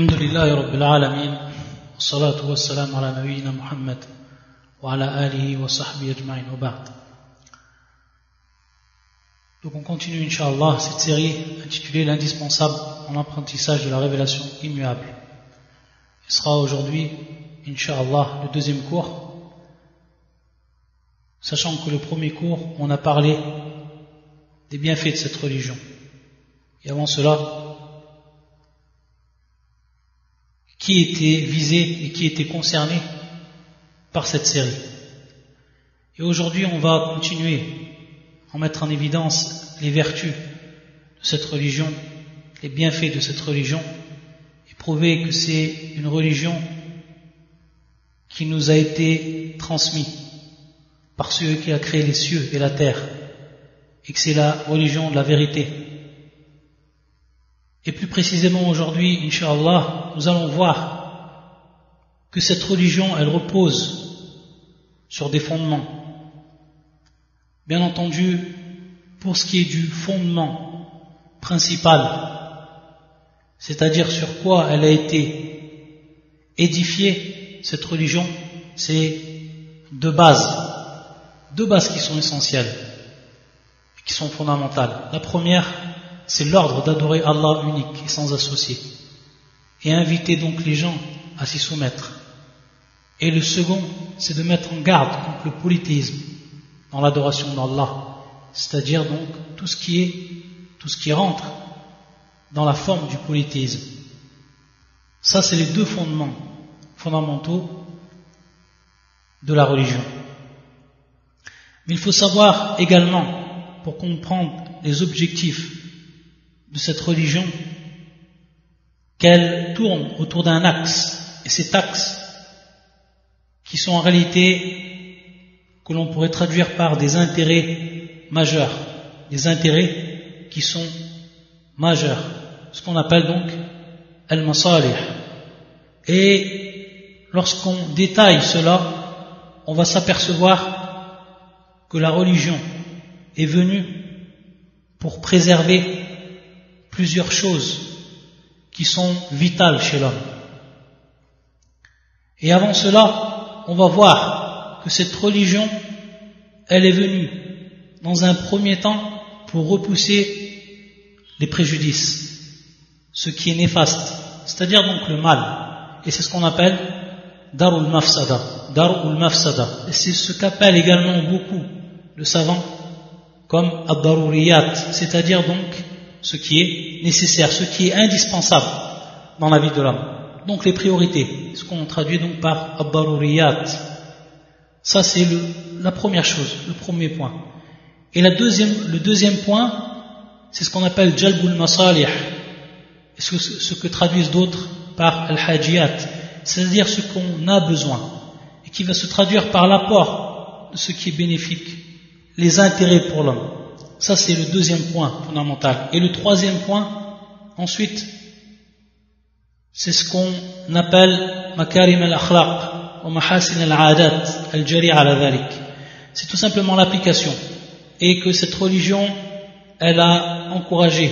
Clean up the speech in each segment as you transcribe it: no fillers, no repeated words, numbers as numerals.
الحمد لله رب العالمين والصلاة والسلام على نبينا محمد وعلى آله وصحبه أجمعين وبعد. Donc on continue Inch'Allah cette série intitulée l'indispensable en apprentissage de la révélation immuable. Ce sera aujourd'hui Inch'Allah le deuxième cours, sachant que le premier cours on a parlé des bienfaits de cette religion. Et avant cela, qui était visé et qui était concerné par cette série. Et aujourd'hui, on va continuer à mettre en évidence les vertus de cette religion, les bienfaits de cette religion, et prouver que c'est une religion qui nous a été transmise par celui qui a créé les cieux et la terre, et que c'est la religion de la vérité. Et plus précisément aujourd'hui, Inch'Allah, nous allons voir que cette religion, elle repose sur des fondements. Bien entendu, pour ce qui est du fondement principal, c'est-à-dire sur quoi elle a été édifiée, cette religion, c'est deux bases qui sont essentielles, qui sont fondamentales. La première, c'est l'ordre d'adorer Allah unique et sans associé, et inviter donc les gens à s'y soumettre. Et le second, c'est de mettre en garde contre le polythéisme dans l'adoration d'Allah, c'est-à-dire donc tout ce qui rentre dans la forme du polythéisme. Ça, c'est les deux fondements fondamentaux de la religion. Mais il faut savoir également, pour comprendre les objectifs de cette religion, qu'elle tourne autour d'un axe, et cet axe qui sont en réalité que l'on pourrait traduire par des intérêts majeurs, des intérêts qui sont majeurs, ce qu'on appelle donc al-masalih. Et lorsqu'on détaille cela, on va s'apercevoir que la religion est venue pour préserver plusieurs choses qui sont vitales chez l'homme. Et avant cela, on va voir que cette religion, elle est venue dans un premier temps pour repousser les préjudices, ce qui est néfaste, c'est-à-dire donc le mal. Et c'est ce qu'on appelle darul mafsada, et c'est ce qu'appellent également beaucoup le savant comme ad-daruriyat, c'est-à-dire donc ce qui est nécessaire, ce qui est indispensable dans la vie de l'homme. Donc les priorités, ce qu'on traduit donc par ad-daruriyat. Ça c'est la première chose, le premier point. Et le deuxième point, c'est ce qu'on appelle jalbul masalih, ce que traduisent d'autres par al-hajiyat, c'est-à-dire ce qu'on a besoin, et qui va se traduire par l'apport de ce qui est bénéfique, les intérêts pour l'homme. Ça, c'est le deuxième point fondamental. Et le troisième point, ensuite, c'est ce qu'on appelle makarim al-akhlaq wa mahasin al-adat al-jari' ala dhalik. C'est tout simplement l'application. Et que cette religion, elle a encouragé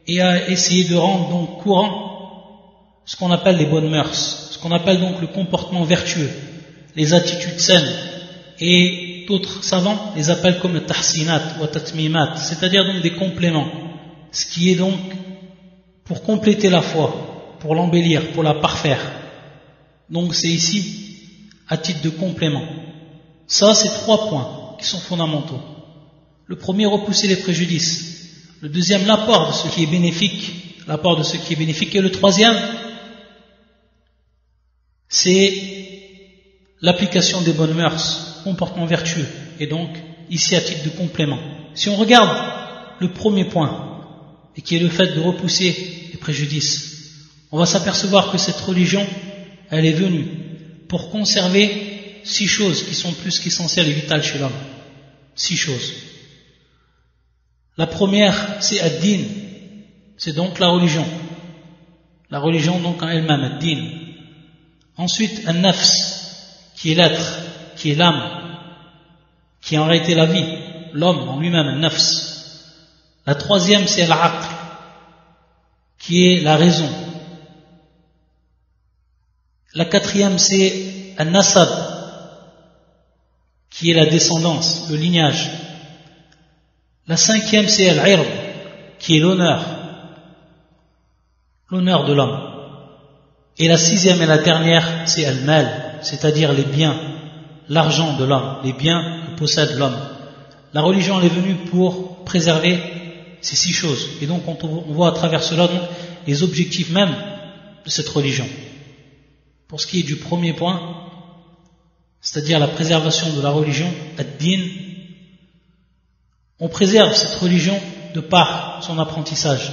et a essayé de rendre donc courant ce qu'on appelle les bonnes mœurs, ce qu'on appelle donc le comportement vertueux, les attitudes saines. Et d'autres savants les appellent comme tahsinat ou tatmimat, c'est-à-dire donc des compléments, ce qui est donc pour compléter la foi, pour l'embellir, pour la parfaire. Donc c'est ici à titre de complément. Ça, c'est trois points qui sont fondamentaux. Le premier, repousser les préjudices. Le deuxième, l'apport de ce qui est bénéfique, et le troisième, c'est l'application des bonnes mœurs, comportement vertueux, et donc ici à titre de complément. Si on regarde le premier point, et qui est le fait de repousser les préjudices, on va s'apercevoir que cette religion, elle est venue pour conserver 6 choses qui sont plus qu'essentielles et vitales chez l'homme. 6 choses. La première, c'est ad-din, c'est donc la religion donc en elle-même, ad-din. Ensuite, an-nafs, qui est l'être, qui est l'âme, qui est en réalité la vie, l'homme en lui-même, an-nafs. La troisième, c'est al-aql, qui est la raison. La quatrième, c'est An-Nasab, qui est la descendance, le lignage. La cinquième, c'est Al-Ird, qui est l'honneur de l'homme. Et la sixième et la dernière, c'est Al-Mal, c'est-à-dire les biens, l'argent de l'homme, les biens que possède l'homme. La religion, elle est venue pour préserver ces 6 choses. Et donc, on voit à travers cela donc, les objectifs même de cette religion. Pour ce qui est du premier point, c'est-à-dire la préservation de la religion, ad-din, on préserve cette religion de par son apprentissage.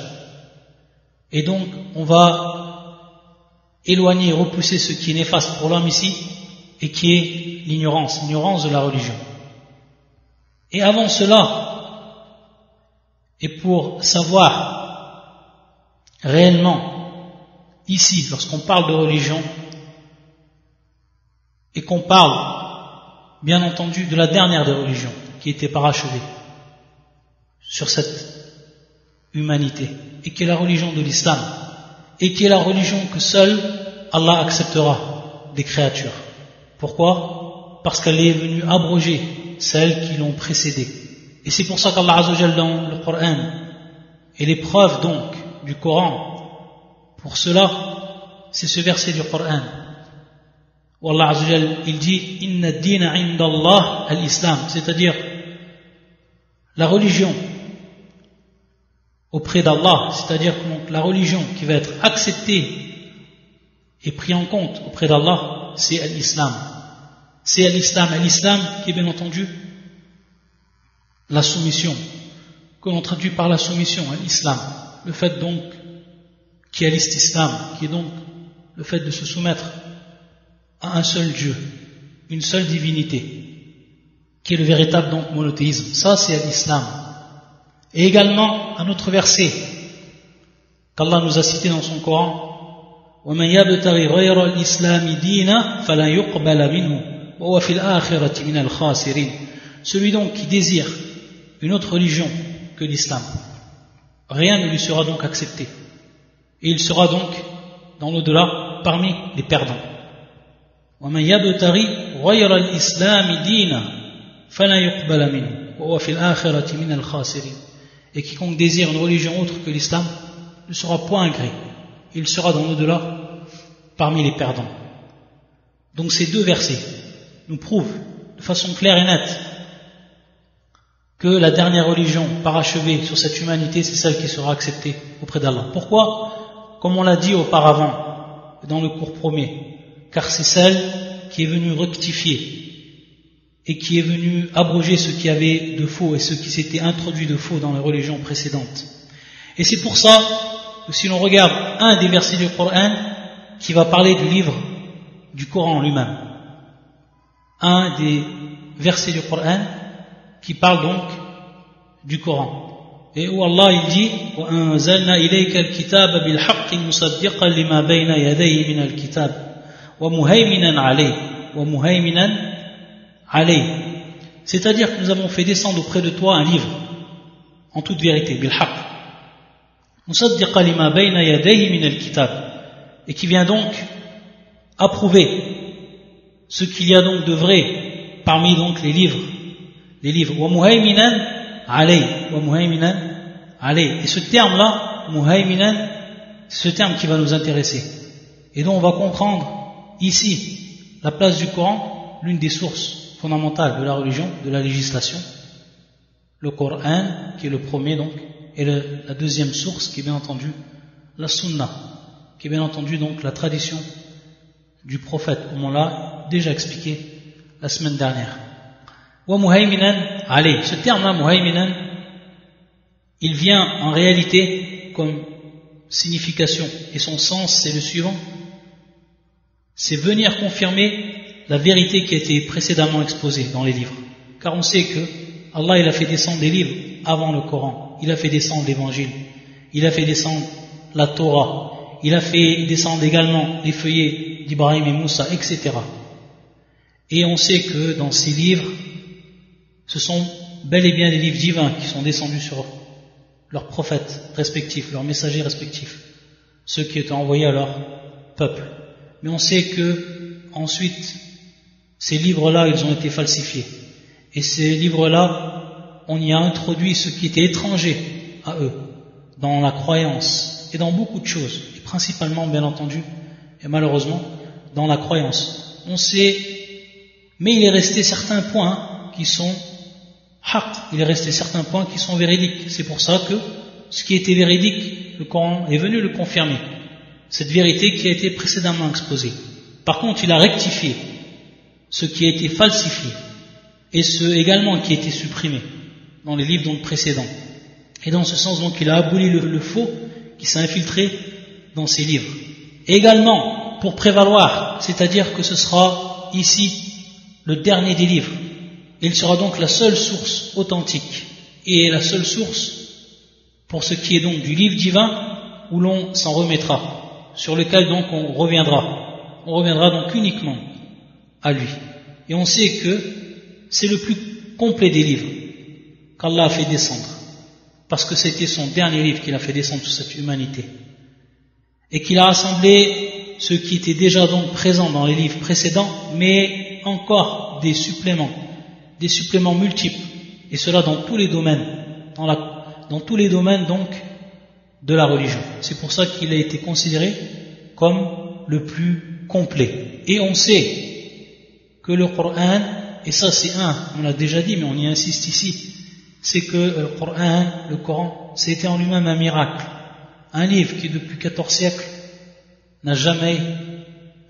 Et donc, on va éloigner, repousser ce qui est néfaste pour l'homme ici, et qui est l'ignorance de la religion. Et avant cela, et pour savoir réellement, ici, lorsqu'on parle de religion, et qu'on parle, bien entendu, de la dernière des religions, qui était parachevée sur cette humanité, et qui est la religion de l'islam, et qui est la religion que seul Allah acceptera des créatures. Pourquoi? Parce qu'elle est venue abroger celles qui l'ont précédée. Et c'est pour ça qu'Allah Azza wa Jalla dans le Coran, et les preuves donc du Coran, pour cela, c'est ce verset du Coran, où Allah Azza wa Jalla, il dit Inna ad-dina 'inda Allah al-Islam, c'est-à-dire la religion auprès d'Allah, c'est-à-dire que la religion qui va être acceptée et prise en compte auprès d'Allah, c'est l'islam. C'est l'islam qui est bien entendu la soumission, que l'on traduit par la soumission, l'islam. Le fait donc qui est l'islam, qui est donc le fait de se soumettre à un seul Dieu, une seule divinité, qui est le véritable donc monothéisme. Ça c'est l'islam. Et également un autre verset qu'Allah nous a cité dans son Coran, وَمَنْ يَبْتَغِ غَيْرَ الْإِسْلَامِ دِينًا فَلَنْ يُقْبَلَ مِنْهُ وَهُوَ فِي الْآخِرَةِ مِنَ الْخَاسِرِينَ. Celui donc qui désire une autre religion que l'islam, rien ne lui sera donc accepté. Et il sera donc dans l'au-delà parmi les perdants. وَمَنْ يَبْتَغِ غَيْرَ الْإِسْلَامِ دِينًا فَلَنْ يُقْبَلَ مِنْهُ وَهُوَ فِي الْآخِرَةِ مِنَ الْخَاسِرِينَ. Et quiconque désire une religion autre que l'islam ne sera point agréé. Il sera dans l'au-delà parmi les perdants. Donc ces 2 versets nous prouvent de façon claire et nette que la dernière religion parachevée sur cette humanité, c'est celle qui sera acceptée auprès d'Allah. Pourquoi? Comme on l'a dit auparavant dans le cours premier, car c'est celle qui est venue rectifier et qui est venue abroger ce qui avait de faux et ce qui s'était introduit de faux dans les religions précédentes. Et c'est pour ça que si l'on regarde un des versets du Coran qui va parler du livre du Coran lui-même, un des versets du Coran qui parle donc du Coran, et où Allah il dit وَأَنزَلْنَا إِلَيْكَ الْكِتَابَ بِالْحَقِّ مُصَدِّقًا لِمَا بَيْنَ يَدَيْهِ مِنَ الْكِتَابِ وَمُهَيْمِنًا عَلَيْهِ. C'est-à-dire que nous avons fait descendre auprès de toi un livre en toute vérité, bilhaq, musaddiqa lima bayna yadayhi min al-kitab, et qui vient donc approuver ce qu'il y a donc de vrai parmi donc les livres, wa muhaiminan alayhi, et ce terme-là, muhaiminan, c'est ce terme qui va nous intéresser, et donc on va comprendre ici la place du Coran, l'une des sources fondamentale de la religion, de la législation, le Coran qui est le premier donc, et la deuxième source qui est bien entendu la Sunna, qui est bien entendu donc la tradition du prophète, comme on l'a déjà expliqué la semaine dernière. Wa muhaiminan alayh, ce terme-là, muhaiminan, il vient en réalité comme signification, et son sens c'est le suivant, c'est venir confirmer la vérité qui a été précédemment exposée dans les livres. Car on sait que Allah il a fait descendre des livres avant le Coran, il a fait descendre l'évangile, il a fait descendre la Torah, il a fait descendre également les feuillets d'Ibrahim et Moussa, etc. Et on sait que dans ces livres, ce sont bel et bien des livres divins qui sont descendus sur leurs prophètes respectifs, leurs messagers respectifs, ceux qui étaient envoyés à leur peuple. mais on sait que ensuite ces livres-là, ils ont été falsifiés. Et ces livres-là, on y a introduit ce qui était étranger à eux, dans la croyance et dans beaucoup de choses, et principalement, bien entendu, et malheureusement, dans la croyance. On sait, mais il est resté certains points qui sont haqq, il est resté certains points qui sont véridiques. C'est pour ça que ce qui était véridique, le Coran est venu le confirmer. Cette vérité qui a été précédemment exposée. Par contre, il a rectifié ce qui a été falsifié et ce également qui a été supprimé dans les livres donc précédents. Et dans ce sens, donc, il a aboli le faux qui s'est infiltré dans ces livres. Et également, pour prévaloir, c'est-à-dire que ce sera ici le dernier des livres. Il sera donc la seule source authentique et la seule source pour ce qui est donc du livre divin où l'on s'en remettra, sur lequel donc on reviendra. On reviendra donc uniquement à lui. Et on sait que c'est le plus complet des livres qu'Allah a fait descendre, parce que c'était son dernier livre qu'il a fait descendre sur cette humanité, et qu'il a rassemblé ce qui était déjà donc présent dans les livres précédents, mais encore des suppléments multiples, et cela dans tous les domaines, dans tous les domaines donc de la religion. C'est pour ça qu'il a été considéré comme le plus complet. Et on sait que le Coran, et ça c'est on l'a déjà dit mais on y insiste ici, c'est que le Coran, c'était en lui-même un miracle, un livre qui depuis 14 siècles n'a jamais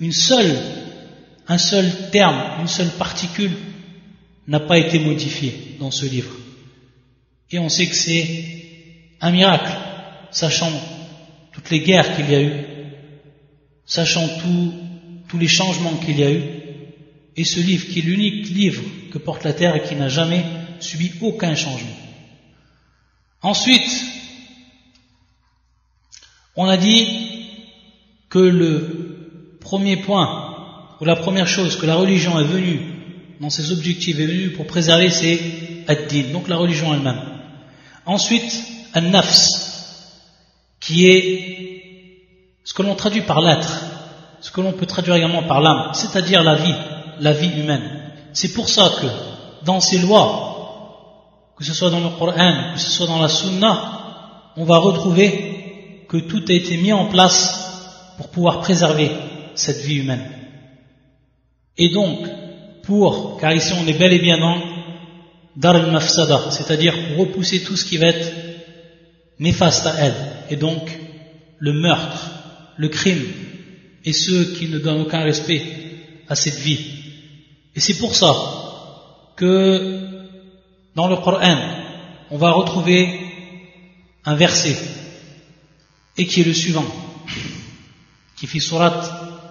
un seul terme, une seule particule n'a pas été modifié dans ce livre. Et on sait que c'est un miracle, sachant toutes les guerres qu'il y a eu, sachant tous les changements qu'il y a eu, et ce livre qui est l'unique livre que porte la terre et qui n'a jamais subi aucun changement. Ensuite, on a dit que le premier point, ou la première chose que la religion est venue, dans ses objectifs est venue pour préserver, c'est ad-din, donc la religion elle-même. Ensuite, an-nafs, qui est ce que l'on traduit par l'être, ce que l'on peut traduire également par l'âme, c'est-à-dire la vie humaine. C'est pour ça que dans ces lois, que ce soit dans le Coran, que ce soit dans la Sunna, on va retrouver que tout a été mis en place pour pouvoir préserver cette vie humaine. Et donc, car ici on est bel et bien dans Dar al-Mafsada, c'est-à-dire pour repousser tout ce qui va être néfaste à elle, et donc le meurtre, le crime, et ceux qui ne donnent aucun respect à cette vie. Et c'est pour ça que dans le Coran, on va retrouver un verset, et qui est le suivant, qui fait surat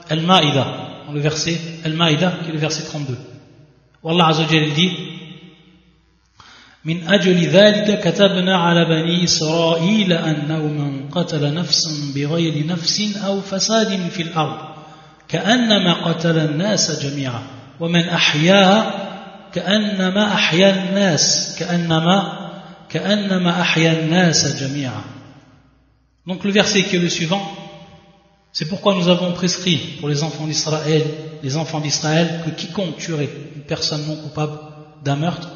Al-Ma'ida, dans le verset Al-Ma'ida, qui est le verset 32. Où Allah Azza wa Jalla dit: من أجل ذلك كتبنا على بني إسرائيل أنه من قتل نفسا بغير نفس أو فساد في الأرض كأنما قتل الناس جميعا ومن أحياها كأنما أحيا الناس جميعا. Donc le verset qui est le suivant, c'est pourquoi nous avons prescrit pour les enfants d'Israël, que quiconque tuerait une personne non coupable d'un meurtre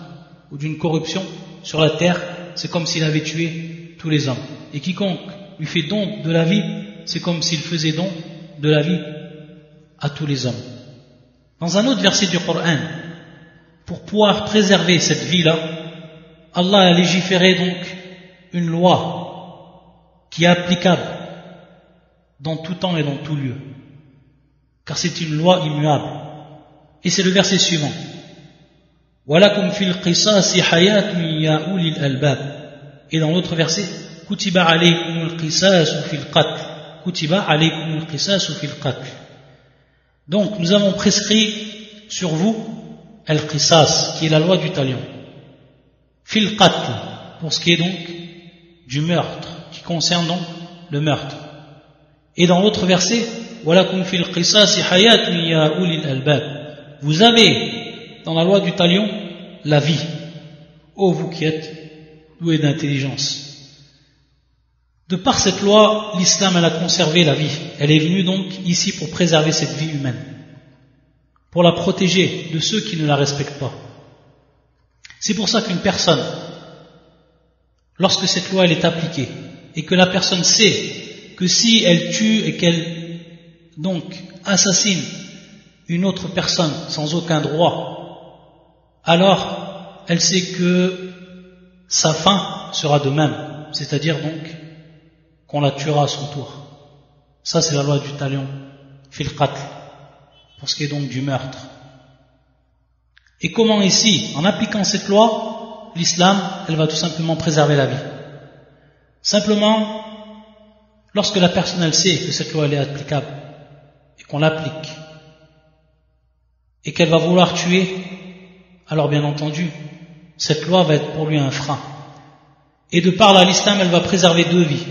ou d'une corruption sur la terre, c'est comme s'il avait tué tous les hommes. Et quiconque lui fait don de la vie, c'est comme s'il faisait don de la vie à tous les hommes. Dans un autre verset du Coran, pour pouvoir préserver cette vie-là, Allah a légiféré donc une loi qui est applicable dans tout temps et dans tout lieu, car c'est une loi immuable. Et c'est le verset suivant: وَلَكُمْ فِي الْقِصَاصِ حَيَاةٌ يَا أُولِي الْأَلْبَابِ. Et dans l'autre verset, كُتِبَ عَلَيْكُمُ الْقِصَاصُ فِي الْقَتْلِ كُتِبَ عَلَيْكُمُ الْقِصَاصُ فِي الْقَتْلِ. Donc nous avons prescrit sur vous al-qisas, qui est la loi du talion, fil qatl, pour ce qui est donc du meurtre, qui concerne donc le meurtre. Et dans l'autre verset, walakum fil qisas hayatun ya ulil albab, vous avez dans la loi du talion la vie, ô vous qui êtes doués d'intelligence. De par cette loi, l'islam elle a conservé la vie. Elle est venue donc ici pour préserver cette vie humaine, pour la protéger de ceux qui ne la respectent pas. C'est pour ça qu'une personne, lorsque cette loi elle est appliquée, et que la personne sait que si elle tue et qu'elle donc assassine une autre personne sans aucun droit, alors elle sait que sa fin sera de même, c'est-à-dire donc qu'on la tuera à son tour. Ça c'est la loi du talion, fil qatl, pour ce qui est donc du meurtre. Et comment ici, en appliquant cette loi, l'islam, elle va tout simplement préserver la vie. Simplement, lorsque la personne elle sait que cette loi elle est applicable et qu'on l'applique et qu'elle va vouloir tuer, alors bien entendu, cette loi va être pour lui un frein. Et de par là, l'islam elle va préserver deux vies.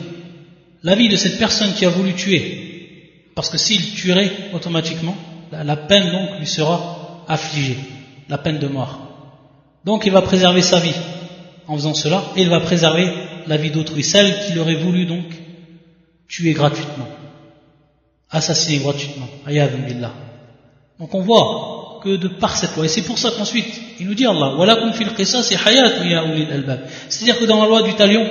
La vie de cette personne qui a voulu tuer, parce que s'il tuerait automatiquement, la peine donc lui sera affligée, la peine de mort. Donc il va préserver sa vie en faisant cela, et il va préserver la vie d'autrui, celle qu'il aurait voulu donc tuer gratuitement, assassiner gratuitement. Ayadun billah. Donc on voit que de par cette loi, et c'est pour ça qu'ensuite il nous dit Allah, walakum fil qisas hayat ya ulil albab. C'est-à-dire que dans la loi du talion,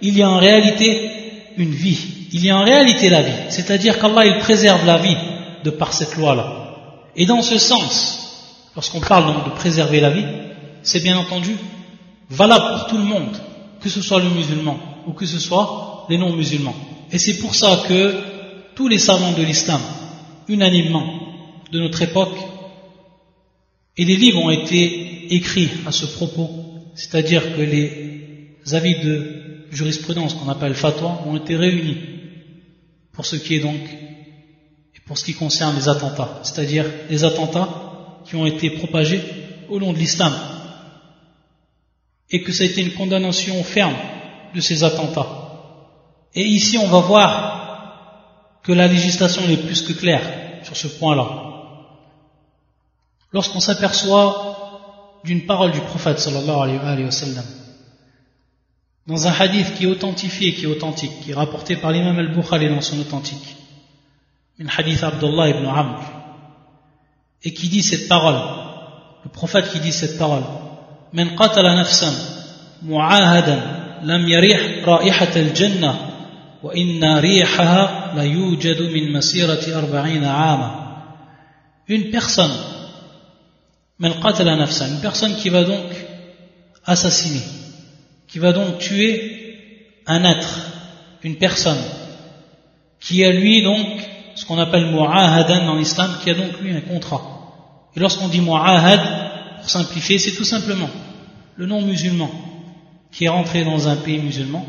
il y a en réalité une vie, il y a en réalité la vie, c'est-à-dire qu'Allah il préserve la vie de par cette loi-là. Et dans ce sens, lorsqu'on parle donc de préserver la vie, c'est bien entendu valable pour tout le monde, que ce soit le musulman ou que ce soit les non-musulmans. Et c'est pour ça que tous les savants de l'islam, unanimement de notre époque, et des livres ont été écrits à ce propos, c'est-à-dire que les avis de jurisprudence qu'on appelle fatwa ont été réunis pour ce qui est donc et pour ce qui concerne les attentats, c'est-à-dire les attentats qui ont été propagés au long de l'islam, et que ça a été une condamnation ferme de ces attentats. Et ici on va voir que la législation est plus que claire sur ce point-là. Lorsqu'on s'aperçoit d'une parole du prophète sallallahu alayhi wa sallam, dans un hadith qui est authentifié, qui est authentique, qui est rapporté par l'imam al-Bukhari dans son authentique, un hadith Abdullah ibn Amr, et qui dit cette parole, le prophète qui dit cette parole, من قتل نفسا معاهدا لم يريح رائحة الجنة وإن ريحها لا يوجد من مسيرة 40 عاما. Une personne, من قتل نفسا, une personne qui va donc assassiner, qui va donc tuer un être, une personne, qui a lui donc ce qu'on appelle mu'ahadan dans l'islam, qui a donc lui un contrat. Et lorsqu'on dit mu'ahad, pour simplifier, c'est tout simplement le non-musulman qui est rentré dans un pays musulman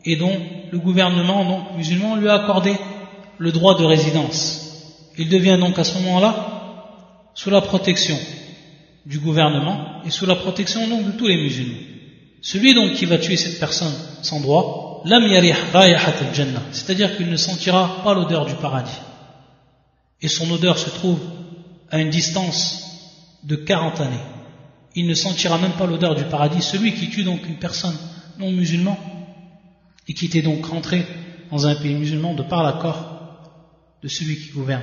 et dont le gouvernement donc, musulman lui a accordé le droit de résidence. Il devient donc à ce moment-là sous la protection du gouvernement et sous la protection donc de tous les musulmans. Celui donc qui va tuer cette personne sans droit, lam yarih rayahat al-jannah, c'est-à-dire qu'il ne sentira pas l'odeur du paradis. Et son odeur se trouve à une distance de 40 années. Il ne sentira même pas l'odeur du paradis. Celui qui tue donc une personne non musulmane et qui était donc rentré dans un pays musulman de par l'accord de celui qui gouverne.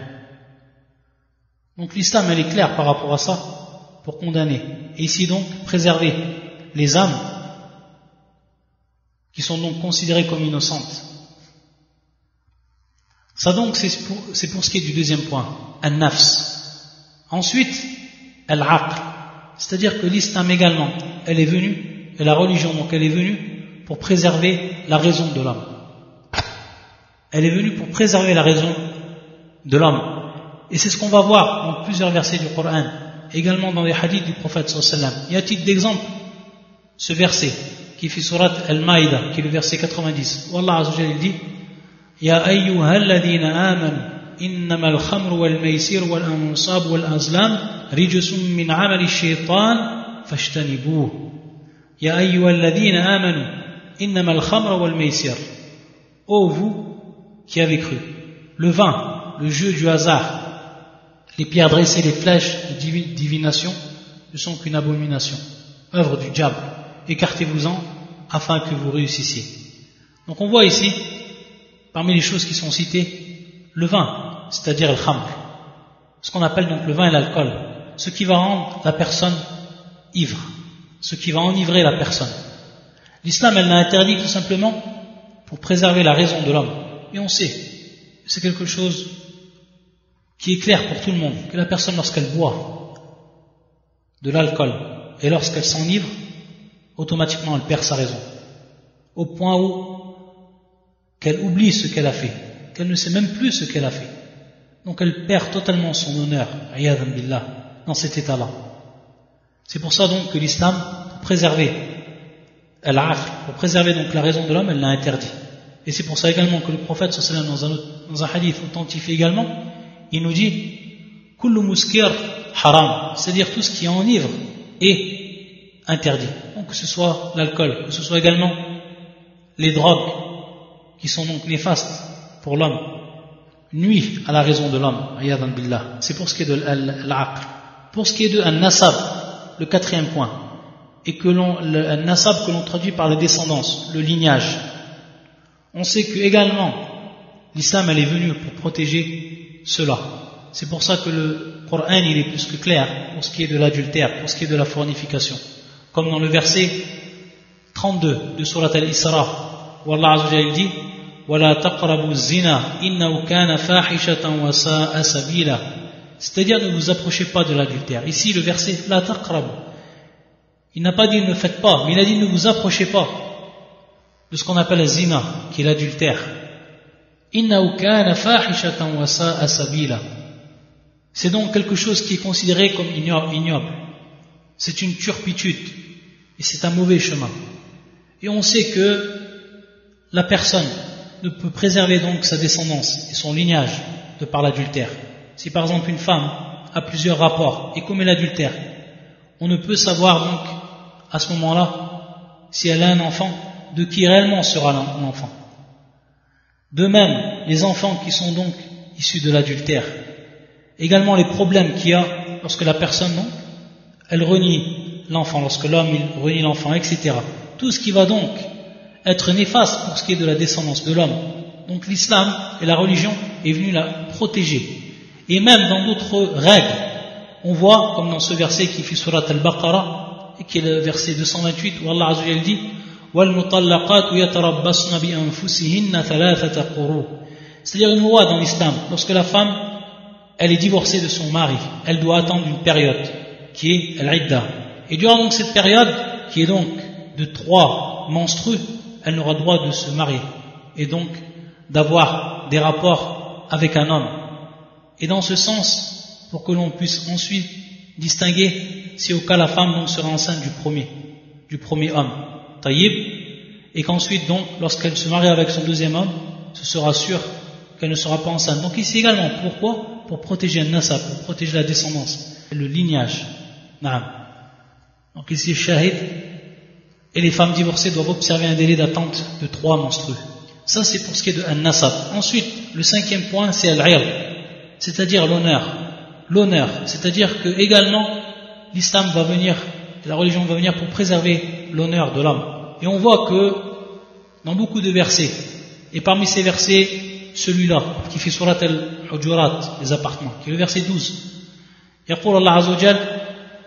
Donc l'islam elle est claire par rapport à ça pour condamner. Et ici donc préserver les âmes qui sont donc considérées comme innocentes. Ça donc c'est pour ce qui est du deuxième point, al-nafs. Ensuite, al-aql, c'est-à-dire que l'islam également, elle est venue, et la religion donc elle est venue pour préserver la raison de l'homme. Elle est venue pour préserver la raison de l'homme. Et c'est ce qu'on va voir dans plusieurs versets du Coran, également dans les hadiths du prophète sallallahu alayhi wa sallam. Et à titre d'exemple, ce verset qui fait surat Al-Maïda, qui est le verset 90, où Allah Azza wa Jalla dit Ya ayyuhalladhina amanu innama al-khamru wal-maysir wal-ansab wal-azlam rijsun min amali shaytan fashtanibuh. Ya ayyuhalladhina amanu innama al-khamru wal-maysir. Ô vous qui avez cru, le vin, le jeu du hasard, les pierres dressées, les flèches de divination ne sont qu'une abomination, œuvre du diable. Écartez-vous-en afin que vous réussissiez. Donc on voit ici parmi les choses qui sont citées, le vin, c'est-à-dire le khamr, ce qu'on appelle donc le vin et l'alcool, ce qui va rendre la personne ivre, ce qui va enivrer la personne. L'islam, elle l'a interdit tout simplement pour préserver la raison de l'homme. Et on sait, c'est quelque chose qui est clair pour tout le monde, que la personne, lorsqu'elle boit de l'alcool et lorsqu'elle s'enivre, automatiquement elle perd sa raison, au point où qu'elle oublie ce qu'elle a fait, qu'elle ne sait même plus ce qu'elle a fait. Donc elle perd totalement son honneur, a'yadhan billah, dans cet état-là. C'est pour ça donc que l'islam, pour préserver pour préserver donc la raison de l'homme, elle l'a interdit. Et c'est pour ça également que le prophète sallallahu alayhi wa sallam, dans un hadith authentifié également, il nous dit kullu muskir haram, c'est-à-dire tout ce qui enivre est interdit. Donc que ce soit l'alcool, que ce soit également les drogues qui sont donc néfastes pour l'homme, nuit à la raison de l'homme, ayadan billah. C'est pour ce qui est de l'aql. Pour ce qui est de an-nasab, le quatrième point, et que le nasab que l'on traduit par la descendance, le lignage, on sait que également l'islam elle est venu pour protéger cela. C'est pour ça que le Coran il est plus que clair pour ce qui est de l'adultère, pour ce qui est de la fornication, comme dans le verset 32 de Surat Al-Isra où Allah Azza wa Jalla dit وَلَا تَقْرَبُوا الزِّنَا إِنَّهُ كَانَ فَاحِشَةً وَسَاءَ سَبِيلًا, c'est-à-dire ne vous approchez pas de l'adultère. Ici le verset la taqrabu, il n'a pas dit ne faites pas, mais il a dit ne vous approchez pas de ce qu'on appelle le zina, qui est l'adultère. إِنَّهُ كَانَ فَاحِشَةً وَسَاءَ سَبِيلًا, c'est donc quelque chose qui est considéré comme ignoble, c'est une turpitude et c'est un mauvais chemin. Et on sait que la personne ne peut préserver donc sa descendance et son lignage de par l'adultère. Si par exemple une femme a plusieurs rapports et commet l'adultère, on ne peut savoir donc à ce moment-là si elle a un enfant, de qui réellement sera l'enfant. De même, les enfants qui sont donc issus de l'adultère, également les problèmes qu'il y a lorsque la personne donc, elle renie l'enfant, lorsque l'homme il renie l'enfant, etc. Tout ce qui va donc être néfaste pour ce qui est de la descendance de l'homme. Donc l'islam et la religion est venu la protéger. Et même dans d'autres règles, on voit, comme dans ce verset qui fait surat al-Baqarah, et qui est le verset 228, où Allah Azza wa Jalla dit وَالْمُطَلَّقَاتُ يَتَرَبَّصْنَ بِأَنفُسِهِنَّ ثَلَاثَةَ قُرُوءٍ, c'est-à-dire une loi dans l'islam, lorsque la femme elle est divorcée de son mari, elle doit attendre une période qui est al-idda. Et durant donc cette période, qui est donc de 3 menstrues, elle n'aura droit de se marier et donc d'avoir des rapports avec un homme. Et dans ce sens, pour que l'on puisse ensuite distinguer si au cas la femme donc sera enceinte du premier homme, taïb, et qu'ensuite donc lorsqu'elle se marie avec son deuxième homme, ce sera sûr qu'elle ne sera pas enceinte. Donc ici également, pourquoi ? Pour protéger un nasab, pour protéger la descendance, le lignage. Naam. Donc ici shahid, et les femmes divorcées doivent observer un délai d'attente de 3 menstrues. Ça c'est pour ce qui est de an-nasab. Ensuite, le 5e point c'est al-'ird, c'est-à-dire l'honneur. L'honneur, c'est-à-dire que également l'islam va venir, la religion va venir pour préserver l'honneur de l'homme. Et on voit que dans beaucoup de versets, et parmi ces versets, celui-là, qui fait surat al-Hujurat, les appartements, qui est le verset 12. يقول الله عز وجل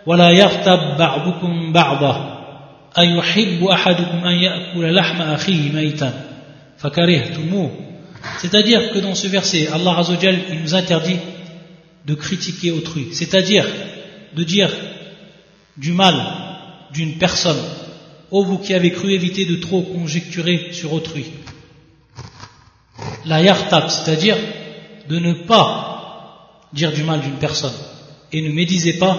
ولا يغتب بعضكم بعضا أيحب أحدكم أن يأكل لحم أخيه ميتا فكرهتموه, c'est-à-dire que dans ce verset Allah Azza wa Jal il nous interdit de critiquer autrui, c'est-à-dire de dire du mal d'une personne. Ô vous qui avez cru, éviter de trop conjecturer sur autrui. La yartab, c'est-à-dire de ne pas dire du mal d'une personne et ne médisez pas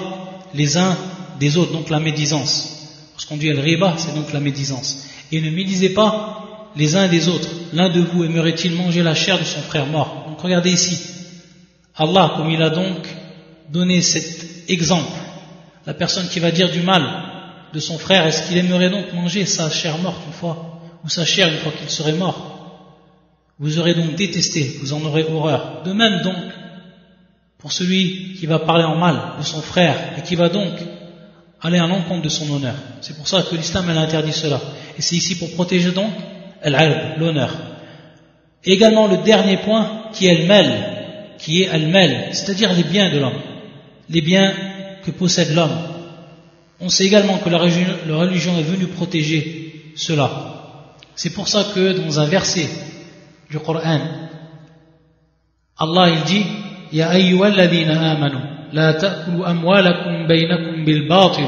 les uns des autres, donc la médisance. Lorsqu'on dit al-riba, c'est donc la médisance. Et ne médisez pas les uns des autres. L'un de vous aimerait-il manger la chair de son frère mort? Donc regardez ici, Allah, comme il a donc donné cet exemple, la personne qui va dire du mal de son frère, est-ce qu'il aimerait donc manger sa chair morte une fois, ou sa chair une fois qu'il serait mort? Vous aurez donc détesté, vous en aurez horreur. De même donc, pour celui qui va parler en mal de son frère et qui va donc aller à l'encontre de son honneur. C'est pour ça que l'islam elle interdit cela. Et c'est ici pour protéger donc l'honneur. Et également le dernier point qui est al-mal, c'est-à-dire les biens de l'homme, les biens que possède l'homme. On sait également que la religion est venue protéger cela. C'est pour ça que dans un verset du Coran, Allah il dit Ya ayyuhalladhina amanu la ta'kulu amwalakum baynakum bil batil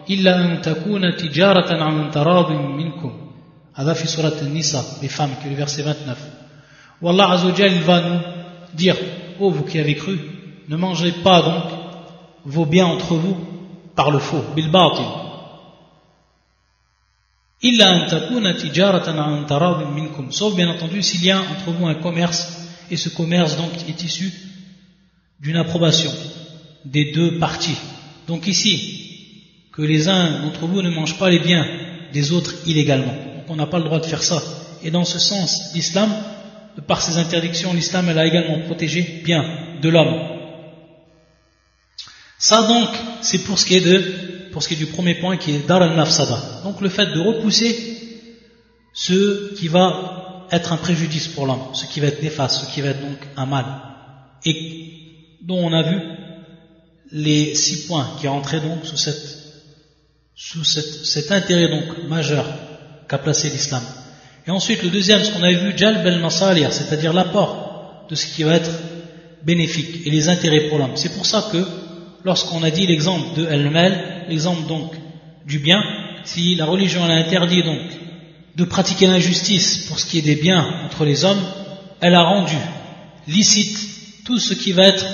illa an takuna tijaratan an taradin minkum. Hada fi surat an-Nisa, les femmes, qui est le verset 29. Où Allah Azza wa Jalla va nous dire, ô vous qui avez cru, ne mangez pas donc vos biens entre vous par le faux, bil batil. Illa an takuna tijaratan an taradin minkum. Sauf bien entendu s'il y a entre vous un commerce, et ce commerce donc est issu d'une approbation des deux parties. Donc ici, que les uns d'entre vous ne mangent pas les biens des autres illégalement. Donc on n'a pas le droit de faire ça. Et dans ce sens, l'islam, par ses interdictions, l'islam elle a également protégé bien de l'homme. Ça donc, c'est pour ce qui est du premier point qui est dar al-nafsada. Donc le fait de repousser ce qui va être un préjudice pour l'homme, ce qui va être néfaste, ce qui va être donc un mal. Et dont on a vu les 6 points qui rentraient donc sous cet intérêt donc majeur qu'a placé l'islam. Et ensuite le deuxième, ce qu'on avait vu, jalb al-masalih, c'est-à-dire l'apport de ce qui va être bénéfique et les intérêts pour l'homme. C'est pour ça que lorsqu'on a dit l'exemple de al-mal, l'exemple donc du bien, si la religion elle a interdit donc de pratiquer l'injustice pour ce qui est des biens entre les hommes, elle a rendu licite tout ce qui va être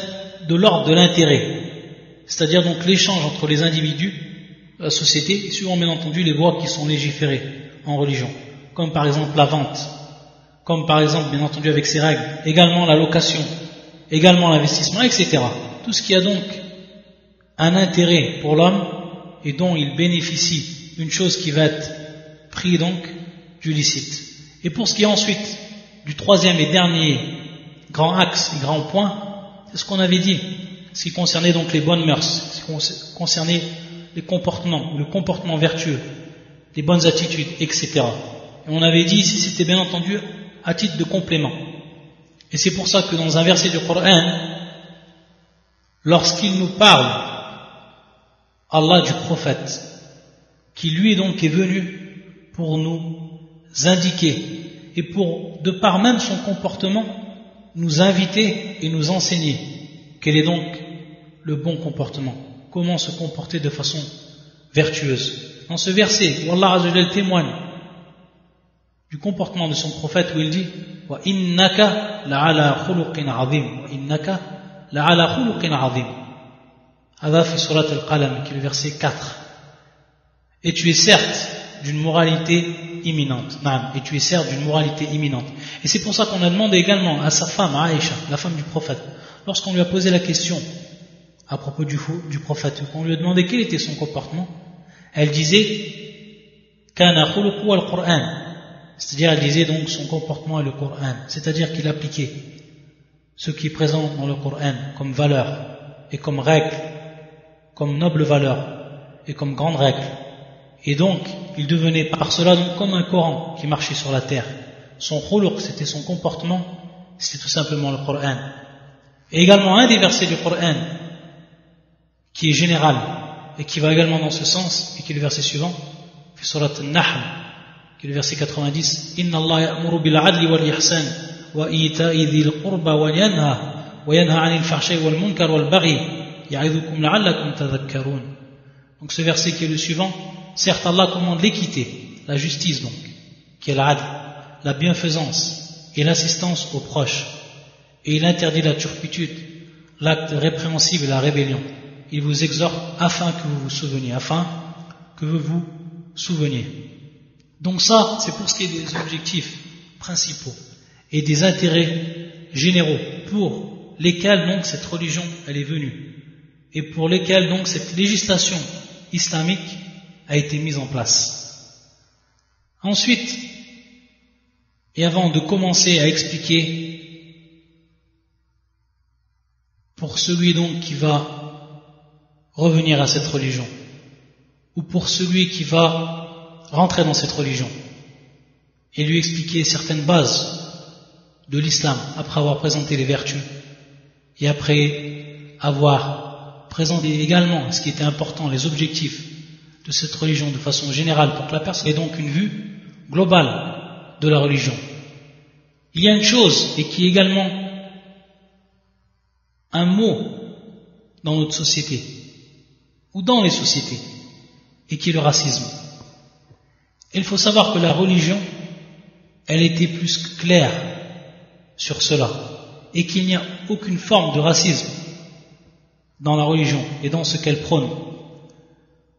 de l'ordre de l'intérêt, c'est-à-dire donc l'échange entre les individus, la société, suivant bien entendu les voies qui sont légiférées en religion, comme par exemple la vente, comme par exemple bien entendu avec ses règles, également la location, également l'investissement, etc. Tout ce qui a donc un intérêt pour l'homme et dont il bénéficie, une chose qui va être prise donc du licite. Et pour ce qui est ensuite du troisième et dernier grand axe et grand point, c'est ce qu'on avait dit, ce qui concernait donc les bonnes mœurs, ce qui concernait les comportements, ou le comportement vertueux, les bonnes attitudes, etc. Et on avait dit ici, c'était bien entendu à titre de complément. Et c'est pour ça que dans un verset du Coran, lorsqu'il nous parle, Allah du prophète, qui lui donc est venu pour nous indiquer et pour, de par même son comportement, nous inviter et nous enseigner quel est donc le bon comportement, comment se comporter de façon vertueuse. Dans ce verset où Allah Azza wa Jalla témoigne du comportement de son prophète, où il dit wa innaka la'ala khuluqin 'azim, wa innaka la'ala khuluqin 'azim. Hada fi surat al-Qalam, qui est le verset 4. Et tu es certes d'une moralité imminente. Et tu es certes d'une moralité imminente. Et c'est pour ça qu'on a demandé également à sa femme, Aïcha, la femme du prophète, lorsqu'on lui a posé la question à propos du prophète, qu'on lui a demandé quel était son comportement, elle disait kana khuluqu al-Qur'an, c'est-à-dire elle disait donc son comportement est le Coran, c'est-à-dire qu'il appliquait ce qui est présent dans le Coran comme valeur et comme règle, comme noble valeur et comme grande règle. Et donc, il devenait par cela donc comme un Coran qui marchait sur la terre. Son khuluq, c'était son comportement, c'était tout simplement le Coran. Et également un des versets du Coran qui est général et qui va également dans ce sens, et qui est le verset suivant, surat An-Nahl, qui est le verset 90, Inna Allah ya'muru bil 'adli wal ihsan wa ita'i dhil qurba wa yanha 'anil fahsha'i wal munkar wal baghi ya'idhukum la'allakum tadhakkarun. Donc ce verset qui est le suivant, certes Allah commande l'équité, la justice donc, qui est l'adl, la bienfaisance et l'assistance aux proches, et il interdit la turpitude, l'acte répréhensible et la rébellion. Il vous exhorte afin que vous vous souveniez. Donc ça, c'est pour ce qui est des objectifs principaux et des intérêts généraux pour lesquels donc cette religion elle est venue et pour lesquels donc cette législation islamique a été mise en place. Ensuite, et avant de commencer à expliquer pour celui donc qui va revenir à cette religion, ou pour celui qui va rentrer dans cette religion, et lui expliquer certaines bases de l'islam, après avoir présenté les vertus, et après avoir présenté également ce qui était important, les objectifs de cette religion de façon générale, pour que la personne ait donc une vue globale de la religion. Il y a une chose, et qui est également un mot dans notre société, ou dans les sociétés, et qui est le racisme. Et il faut savoir que la religion, elle était plus claire sur cela, et qu'il n'y a aucune forme de racisme dans la religion et dans ce qu'elle prône,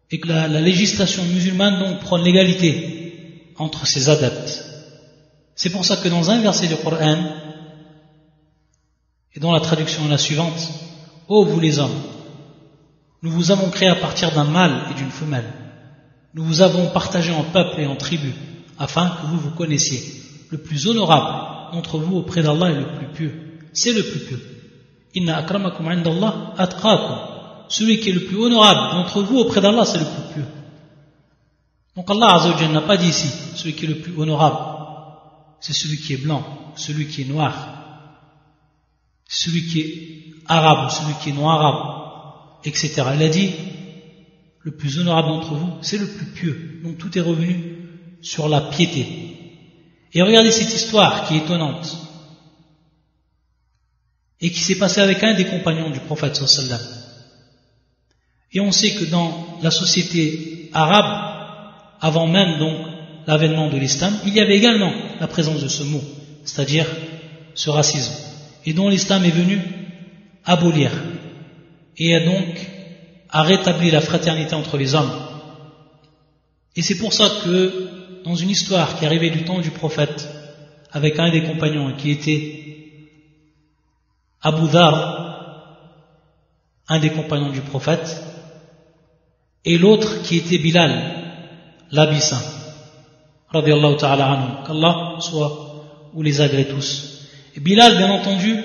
et que la législation musulmane donc prône l'égalité entre ses adeptes. C'est pour ça que dans un verset du Coran, et dont la traduction est la suivante: ô vous les hommes, nous vous avons créé à partir d'un mâle et d'une femelle, nous vous avons partagé en peuple et en tribus, afin que vous vous connaissiez. Le plus honorable d'entre vous auprès d'Allah est le plus pieux, c'est le plus pieux. Inna akramakum indallah atqakum. Celui qui est le plus honorable d'entre vous auprès d'Allah, c'est le plus pieux. Donc Allah Azza wa Jalla n'a pas dit ici celui qui est le plus honorable, c'est celui qui est blanc, celui qui est noir, celui qui est arabe, celui qui est non-arabe, etc. Il a dit le plus honorable d'entre vous, c'est le plus pieux. Donc tout est revenu sur la piété. Et regardez cette histoire qui est étonnante et qui s'est passée avec un des compagnons du prophète sallallahu alayhi wa sallam. Et on sait que dans la société arabe, avant même donc l'avènement de l'islam, il y avait également la présence de ce mot, c'est-à-dire ce racisme, et dont l'islam est venu abolir et a donc à rétablir la fraternité entre les hommes. Et c'est pour ça que dans une histoire qui arrivait du temps du prophète avec un des compagnons qui était Abu Dhar, un des compagnons du prophète, et l'autre qui était Bilal, l'Abyssin, radiyallahu ta'ala anhu, qu'Allah soit ou les agrée tous. Et Bilal, bien entendu,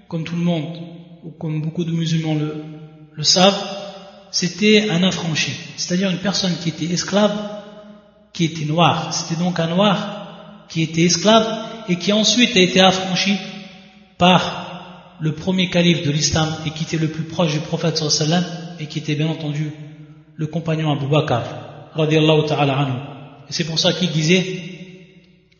comme tout le monde, ou comme beaucoup de musulmans le savent, c'était un affranchi, c'est-à-dire une personne qui était esclave, qui était noire. C'était donc un noir qui était esclave et qui ensuite a été affranchi par le premier calife de l'islam et qui était le plus proche du prophète sallallahu alayhi wa sallam et qui était bien entendu le compagnon Abu Bakr radiyallahu ta'ala anhu. Et c'est pour ça qu'il disait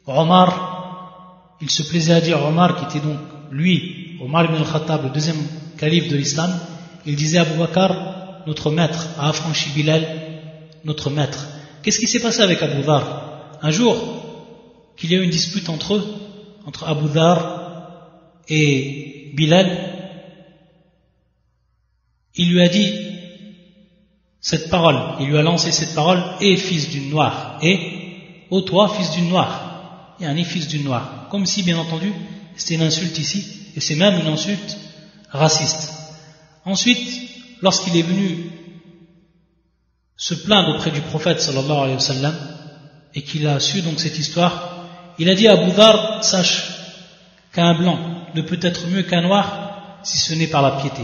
Omar, il se plaisait à dire Omar, qui était donc lui, Omar ibn al-Khattab, le deuxième calife de l'islam, il disait Abu Bakr, notre maître, a affranchi Bilal, notre maître. Qu'est-ce qui s'est passé avec Abu Dhar? Un jour, qu'il y a eu une dispute entre eux, entre Abu Dhar et Bilal, il lui a dit cette parole, il lui a lancé cette parole: et fils d'une noire, et ô toi, fils d'une noire, et un fils d'une noire. Comme si, bien entendu, c'était une insulte ici, et c'est même une insulte raciste. Ensuite, lorsqu'il est venu se plaindre auprès du prophète sallallahu alayhi wa sallam et qu'il a su donc cette histoire, il a dit à Abu Dhar: sache qu'un blanc ne peut être mieux qu'un noir si ce n'est par la piété.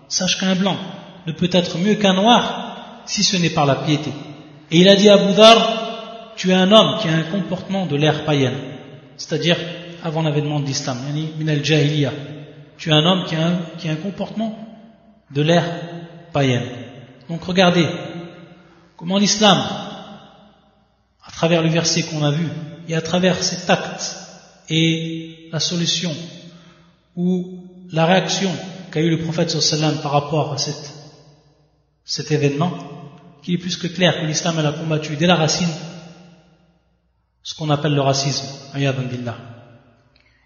Sache qu'un blanc ne peut être mieux qu'un noir si ce n'est par la piété. Et il a dit à Abu Dhar: tu es un homme qui a un comportement de l'ère païenne, c'est-à-dire avant l'avènement de l'islam, min al-jahiliya. Tu es un homme qui a un comportement de l'ère païenne. Donc regardez comment l'islam, à travers le verset qu'on a vu, et à travers cet acte et la solution ou la réaction qu'a eu le prophète sallallahu alayhi wa sallam par rapport à cet événement, qu'il est plus que clair que l'islam elle a combattu dès la racine ce qu'on appelle le racisme.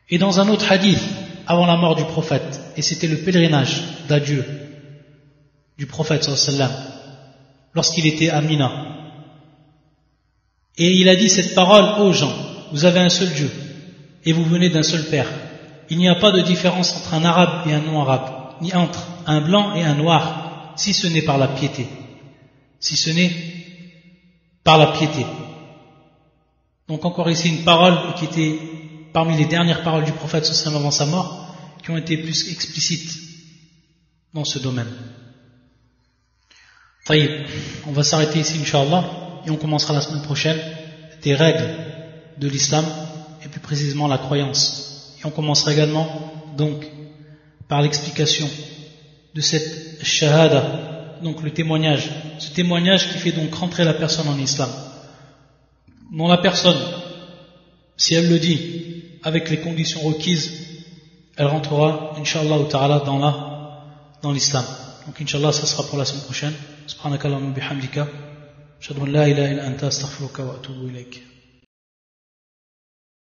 Et dans un autre hadith, avant la mort du prophète, et c'était le pèlerinage d'adieu du prophète sallallahu alayhi wa sallam, lorsqu'il était à Mina. Et il a dit cette parole aux gens: vous avez un seul Dieu et vous venez d'un seul Père. Il n'y a pas de différence entre un arabe et un non-arabe, ni entre un blanc et un noir, si ce n'est par la piété. Si ce n'est par la piété. Donc encore ici une parole qui était parmi les dernières paroles du prophète sallallahu alayhi wa sallam avant sa mort, qui ont été plus explicites dans ce domaine. On va s'arrêter ici, Inch'Allah, et on commencera la semaine prochaine des règles de l'islam, et plus précisément la croyance. Et on commencera également donc par l'explication de cette shahada, donc le témoignage, ce témoignage qui fait donc rentrer la personne en islam. Non, la personne, si elle le dit avec les conditions requises, elle rentrera, Inch'Allah ta'ala, dans l'islam. Donc, Inch'Allah, ça sera pour la semaine prochaine. Subhanakallahumma bihamdika. Ashhadu an la ilaha illa anta astaghfiruka wa atubu ilayk.